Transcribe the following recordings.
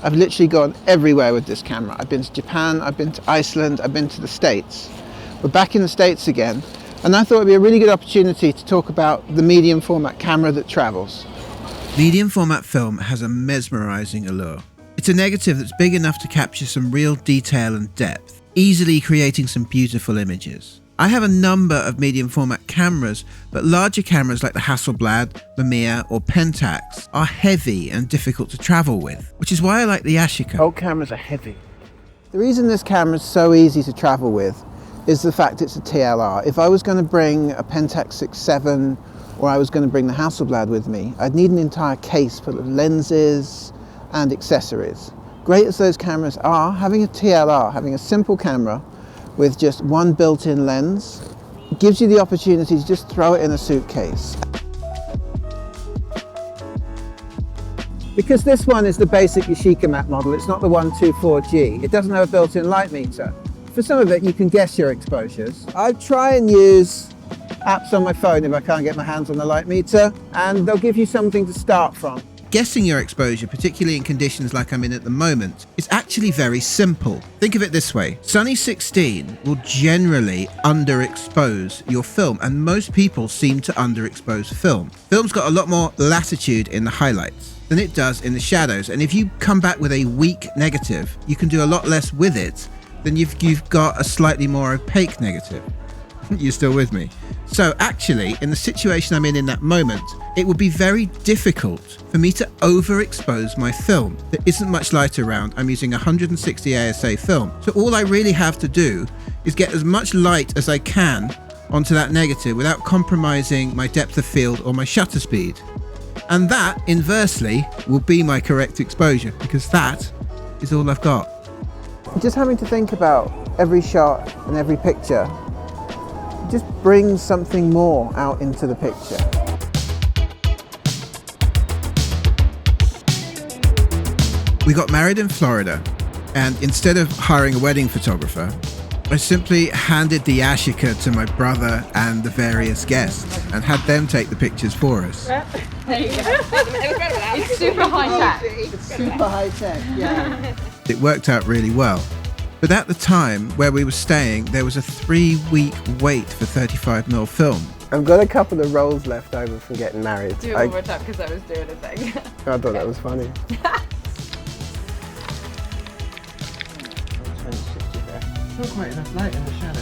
I've literally gone everywhere with this camera. I've been to Japan, I've been to Iceland, I've been to the States. We're back in the States again, and I thought it'd be a really good opportunity to talk about the medium format camera that travels. Medium format film has a mesmerizing allure. It's a negative that's big enough to capture some real detail and depth, easily creating some beautiful images. I have a number of medium format cameras, but larger cameras like the Hasselblad, Mamiya or Pentax are heavy and difficult to travel with, which is why I like the Yashica. Old cameras are heavy. The reason this camera is so easy to travel with is the fact it's a TLR. If I was going to bring a Pentax 6.7 or I was going to bring the Hasselblad with me, I'd need an entire case full of lenses and accessories. Great as those cameras are, having a TLR, having a simple camera with just one built-in lens, gives you the opportunity to just throw it in a suitcase. Because this one is the basic yashicaMat model, it's not the 124G, it doesn't have a built-in light meter. For some of it you can guess your exposures. I try and use apps on my phone if I can't get my hands on the light meter, and they'll give you something to start from. Guessing your exposure, particularly in conditions like I'm in at the moment, is actually very simple. Think of it this way. Sunny 16 will generally underexpose your film, and most people seem to underexpose film. Film's got a lot more latitude in the highlights than it does in the shadows, and if you come back with a weak negative, you can do a lot less with it than you've got a slightly more opaque negative. You're still with me? So actually, in the situation I'm in that moment, it would be very difficult for me to overexpose my film. There isn't much light around. I'm using 160 ASA film. So all I really have to do is get as much light as I can onto that negative without compromising my depth of field or my shutter speed. And that, inversely, will be my correct exposure, because that is all I've got. Just having to think about every shot and every picture just brings something more out into the picture. We got married in Florida, and instead of hiring a wedding photographer, I simply handed the Yashica to my brother and the various guests and had them take the pictures for us. There you go. It's super high tech. It's super high tech, yeah. It worked out really well. But at the time where we were staying, there was a 3-week wait for 35mm film. I've got a couple of rolls left over from getting married. Do it one more time because I was doing a thing. I thought that was funny. Not quite enough light in the shadow.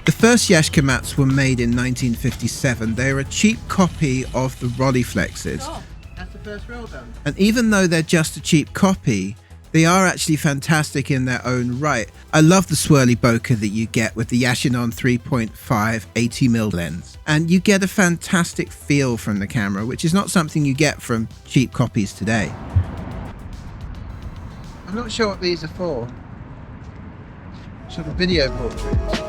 The first yashicaMats were made in 1957. They were a cheap copy of the Rolleiflexes. Oh, that's the first roll done. And even though they're just a cheap copy, they are actually fantastic in their own right. I love the swirly bokeh that you get with the Yashinon 3.5 80mm lens. And you get a fantastic feel from the camera, which is not something you get from cheap copies today. I'm not sure what these are for. Sort of video portraits.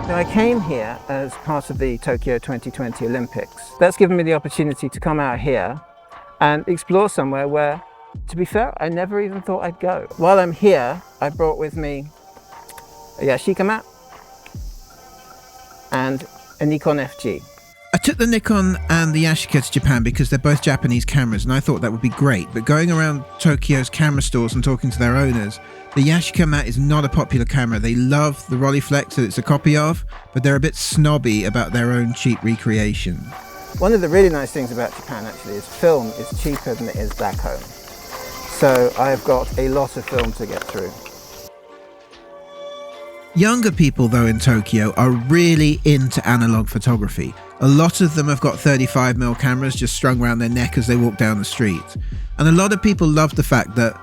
I came here as part of the Tokyo 2020 Olympics. That's given me the opportunity to come out here and explore somewhere where, to be fair, I never even thought I'd go. While I'm here, I brought with me a yashicaMat and a Nikon FG. I took the Nikon and the Yashica to Japan because they're both Japanese cameras, and I thought that would be great. But going around Tokyo's camera stores and talking to their owners, the yashicaMat is not a popular camera. They love the Rolleiflex that it's a copy of, but they're a bit snobby about their own cheap recreation. One of the really nice things about Japan actually is film is cheaper than it is back home. So I've got a lot of film to get through. Younger people, though, in Tokyo are really into analog photography. A lot of them have got 35mm cameras just strung around their neck as they walk down the street. And a lot of people love the fact that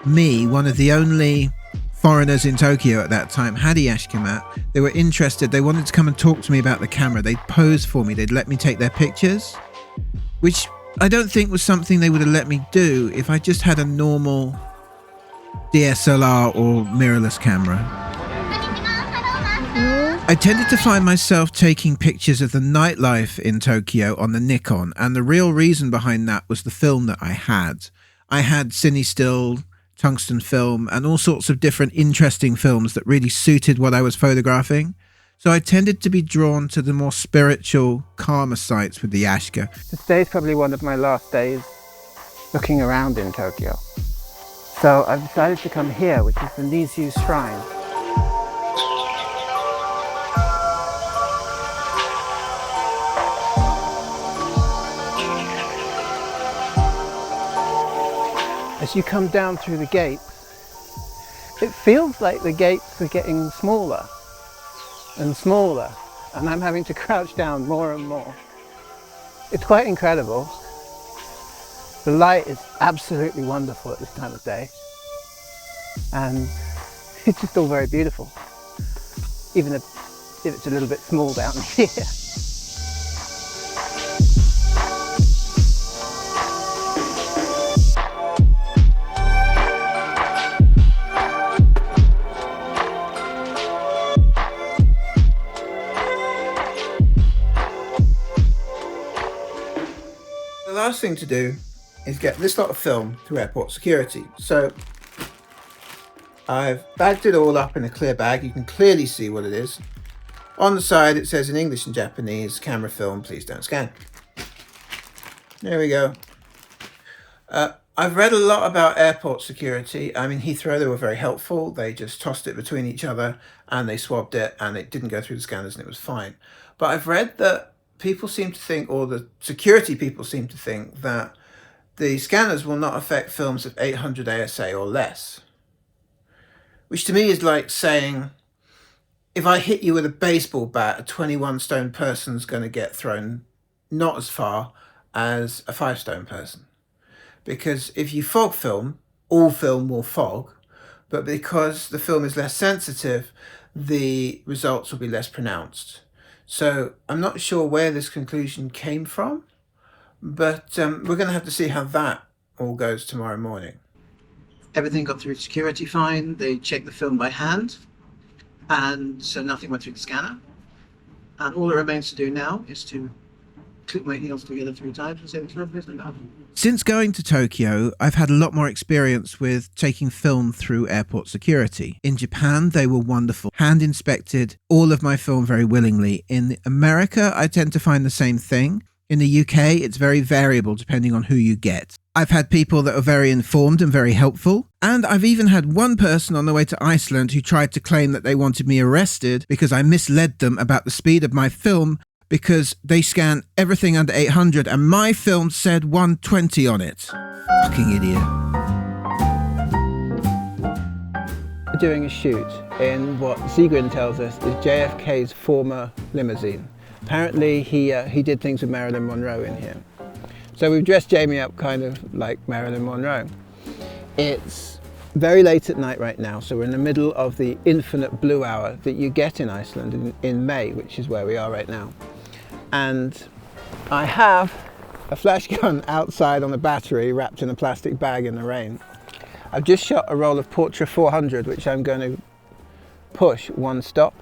me, one of the only foreigners in Tokyo at that time, had a yashicaMat. They were interested, they wanted to come and talk to me about the camera. They'd pose for me, they'd let me take their pictures, which I don't think was something they would have let me do if I just had a normal DSLR or mirrorless camera. I tended to find myself taking pictures of the nightlife in Tokyo on the Nikon, and the real reason behind that was the film that I had. I had cine still, tungsten film, and all sorts of different interesting films that really suited what I was photographing. So I tended to be drawn to the more spiritual, calmer sites with the Yashica. Today's probably one of my last days looking around in Tokyo. So I've decided to come here, which is the Nizu Shrine. As you come down through the gates, it feels like the gates are getting smaller and smaller, and I'm having to crouch down more and more. It's quite incredible. The light is absolutely wonderful at this time of day, and it's just all very beautiful, even if it's a little bit small down here. The last thing to do is get this lot of film through airport security. So I've bagged it all up in a clear bag. You can clearly see what it is. On the side it says in English and Japanese, camera film, please don't scan. There we go. I've read a lot about airport security. I mean, Heathrow, they were very helpful. They just tossed it between each other and they swabbed it and it didn't go through the scanners and it was fine. But I've read that people seem to think, or the security people seem to think, that the scanners will not affect films of 800 ASA or less. Which to me is like saying, if I hit you with a baseball bat, a 21 stone person's going to get thrown not as far as a 5 stone person. Because if you fog film, all film will fog, but because the film is less sensitive, the results will be less pronounced. So I'm not sure where this conclusion came from, but we're going to have to see how that all goes tomorrow morning. Everything got through security fine. They checked the film by hand, and so nothing went through the scanner. And all that remains to do now is to click my heels together 3 times and say the club is enough. Since going to Tokyo, I've had a lot more experience with taking film through airport security. In Japan, they were wonderful. Hand inspected all of my film very willingly. In America, I tend to find the same thing. In the UK, it's very variable depending on who you get. I've had people that are very informed and very helpful. And I've even had one person on the way to Iceland who tried to claim that they wanted me arrested because I misled them about the speed of my film, because they scan everything under 800 and my film said 120 on it. Fucking idiot. We're doing a shoot in what Zegrin tells us is JFK's former limousine. Apparently he did things with Marilyn Monroe in here. So we've dressed Jamie up kind of like Marilyn Monroe. It's very late at night right now, so we're in the middle of the infinite blue hour that you get in Iceland in May, which is where we are right now. And I have a flash gun outside on a battery wrapped in a plastic bag in the rain. I've just shot a roll of Portra 400, which I'm going to push 1 stop.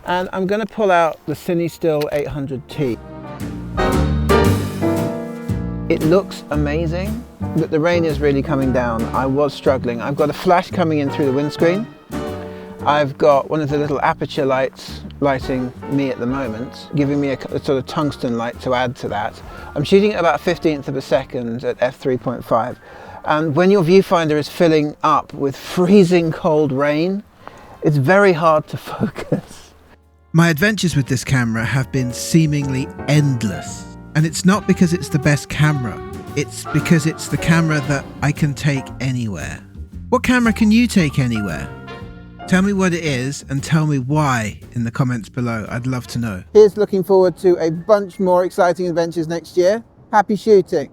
And I'm going to pull out the Cine Still 800T. It looks amazing, but the rain is really coming down. I was struggling. I've got a flash coming in through the windscreen. I've got one of the little aperture lights lighting me at the moment, giving me a sort of tungsten light to add to that. I'm shooting at about 1/15 of a second at f3.5. And when your viewfinder is filling up with freezing cold rain, it's very hard to focus. My adventures with this camera have been seemingly endless. And it's not because it's the best camera. It's because it's the camera that I can take anywhere. What camera can you take anywhere? Tell me what it is and tell me why in the comments below. I'd love to know. Here's looking forward to a bunch more exciting adventures next year. Happy shooting.